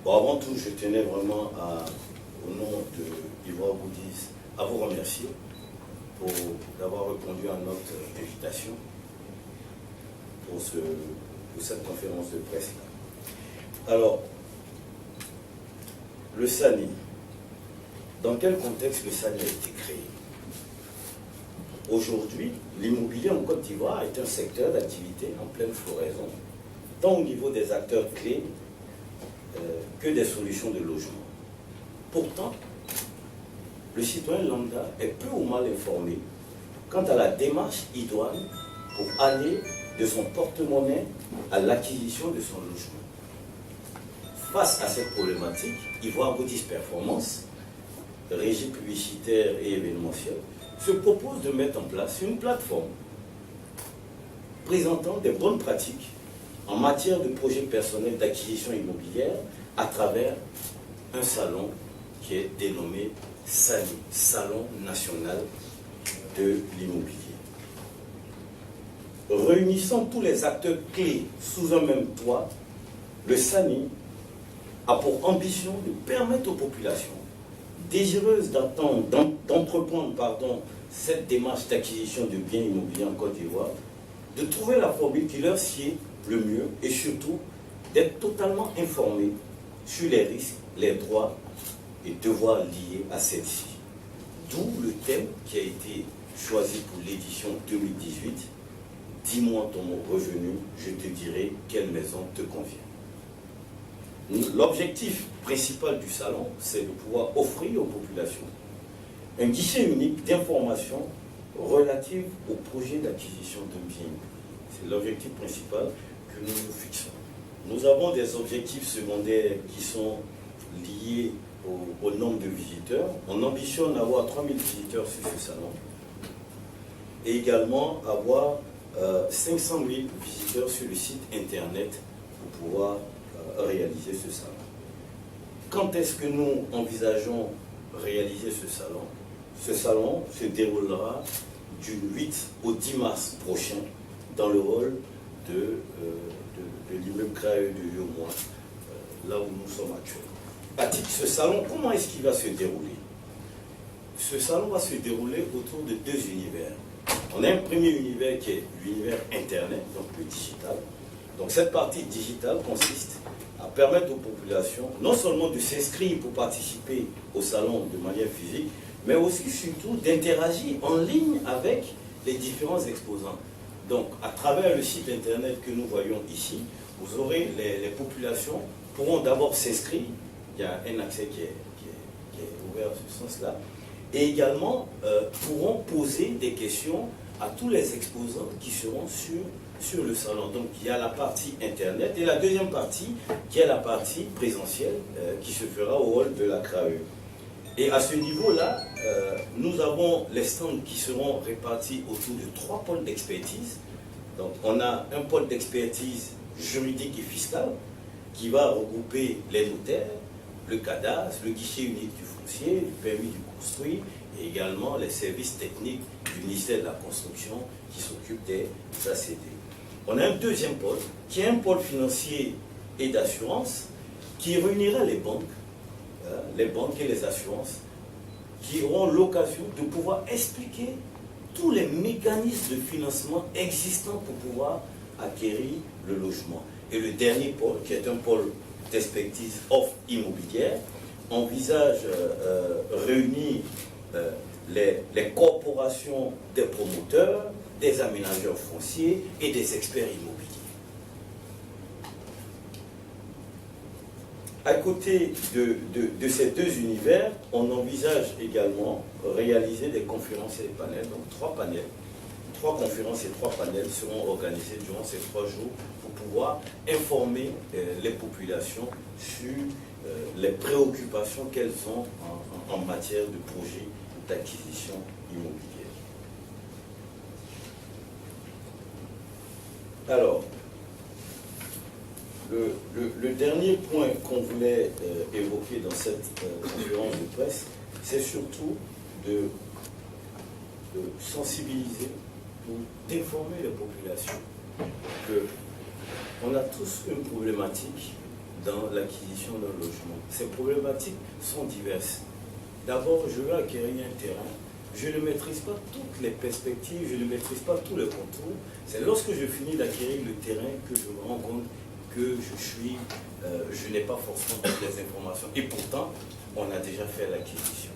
Bon, avant tout, je tenais vraiment au nom de Ivoire Goodies à vous remercier pour d'avoir répondu à notre invitation pour cette conférence de presse-là. Alors, le SANI, dans quel contexte le SANI a été créé? Aujourd'hui, l'immobilier en Côte d'Ivoire est un secteur d'activité en pleine floraison, tant au niveau des acteurs clés que des solutions de logement. Pourtant, le citoyen lambda est peu ou mal informé quant à la démarche idoine pour aller de son porte-monnaie à l'acquisition de son logement. Face à cette problématique, Ivoire Goodies Performance, régie publicitaire et événementielle, se propose de mettre en place une plateforme présentant des bonnes pratiques en matière de projets personnels d'acquisition immobilière à travers un salon qui est dénommé SANI, Salon National de l'Immobilier. Réunissant tous les acteurs clés sous un même toit, le SANI a pour ambition de permettre aux populations désireuses d'entreprendre cette démarche d'acquisition de biens immobiliers en Côte d'Ivoire, de trouver la formule qui leur sied le mieux et surtout d'être totalement informés sur les risques, les droits et devoirs liés à celle-ci. D'où le thème qui a été choisi pour l'édition 2018. Dis-moi ton revenu, je te dirai quelle maison te convient. L'objectif principal du salon, c'est de pouvoir offrir aux populations un guichet unique d'informations relatives au projet d'acquisition de biens. C'est l'objectif principal que nous nous fixons. Nous avons des objectifs secondaires qui sont liés au nombre de visiteurs. On ambitionne d'avoir 3000 visiteurs sur ce salon et également avoir 500 000 visiteurs sur le site internet pour pouvoir réaliser ce salon. Quand est-ce que nous envisageons réaliser ce salon? Ce salon se déroulera du 8 au 10 mars prochain dans le hall de l'immeuble CRAE de Yomois, là où nous sommes actuellement. Ce salon, comment est-ce qu'il va se dérouler? Ce salon va se dérouler autour de deux univers. On a un premier univers qui est l'univers Internet, donc le digital. Donc cette partie digitale consiste à permettre aux populations non seulement de s'inscrire pour participer au salon de manière physique, mais aussi surtout d'interagir en ligne avec les différents exposants. Donc à travers le site internet que nous voyons ici, vous aurez les populations pourront d'abord s'inscrire, il y a un accès qui est ouvert dans ce sens-là, et également pourront poser des questions à tous les exposants qui seront sur le salon. Donc il y a la partie internet et la deuxième partie qui est la partie présentielle qui se fera au hall de la CRAE. Et à ce niveau-là, nous avons les stands qui seront répartis autour de 3 pôles d'expertise. Donc on a un pôle d'expertise juridique et fiscale qui va regrouper les notaires, le cadastre, le guichet unique du foncier, le permis du construire et également les services techniques du ministère de la Construction qui s'occupe des ACD. On a un deuxième pôle qui est un pôle financier et d'assurance qui réunira les banques et les assurances qui auront l'occasion de pouvoir expliquer tous les mécanismes de financement existants pour pouvoir acquérir le logement. Et le dernier pôle, qui est un pôle d'expertise offre immobilière, envisage réunir les corporations des promoteurs, des aménageurs fonciers et des experts immobiliers. À côté de ces deux univers, on envisage également réaliser des conférences et des panels, donc 3 panels. 3 conférences et 3 panels seront organisés durant ces 3 jours pour pouvoir informer les populations sur les préoccupations qu'elles ont en matière de projets d'acquisition immobilière. Alors, le dernier point qu'on voulait évoquer dans cette conférence de presse, c'est surtout de sensibiliser ou d'informer les populations qu'on a tous une problématique dans l'acquisition d'un logement. Ces problématiques sont diverses. D'abord, je veux acquérir un terrain. Je ne maîtrise pas toutes les perspectives, je ne maîtrise pas tous les contours. C'est lorsque je finis d'acquérir le terrain que je me rends compte que je n'ai pas forcément toutes les informations. Et pourtant, on a déjà fait l'acquisition.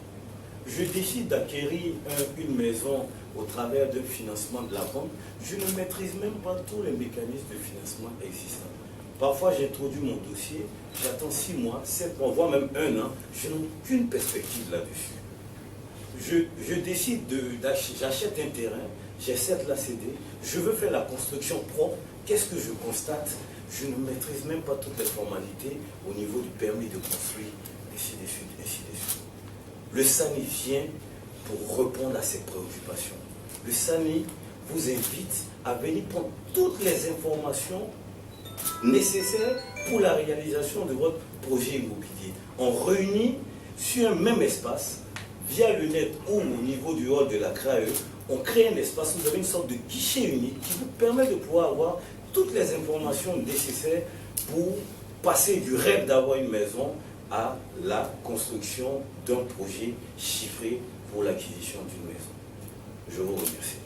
Je décide d'acquérir une maison au travers d'un financement de la banque. Je ne maîtrise même pas tous les mécanismes de financement existants. Parfois, j'introduis mon dossier, j'attends 6 mois, 7 mois, voire même 1 an. Je n'ai aucune perspective là-dessus. Je décide j'achète un terrain, j'essaie de la céder, je veux faire la construction propre. Qu'est-ce que je constate? Je ne maîtrise même pas toutes les formalités au niveau du permis de construire, ainsi de suite, ainsi de suite. Le SANI vient pour répondre à ces préoccupations. Le SANI vous invite à venir prendre toutes les informations nécessaires pour la réalisation de votre projet immobilier. On réunit sur un même espace, via le net ou au niveau du hall de la CRAE, on crée un espace, vous avez une sorte de guichet unique qui vous permet de pouvoir avoir toutes les informations nécessaires pour passer du rêve d'avoir une maison à la construction d'un projet chiffré pour l'acquisition d'une maison. Je vous remercie.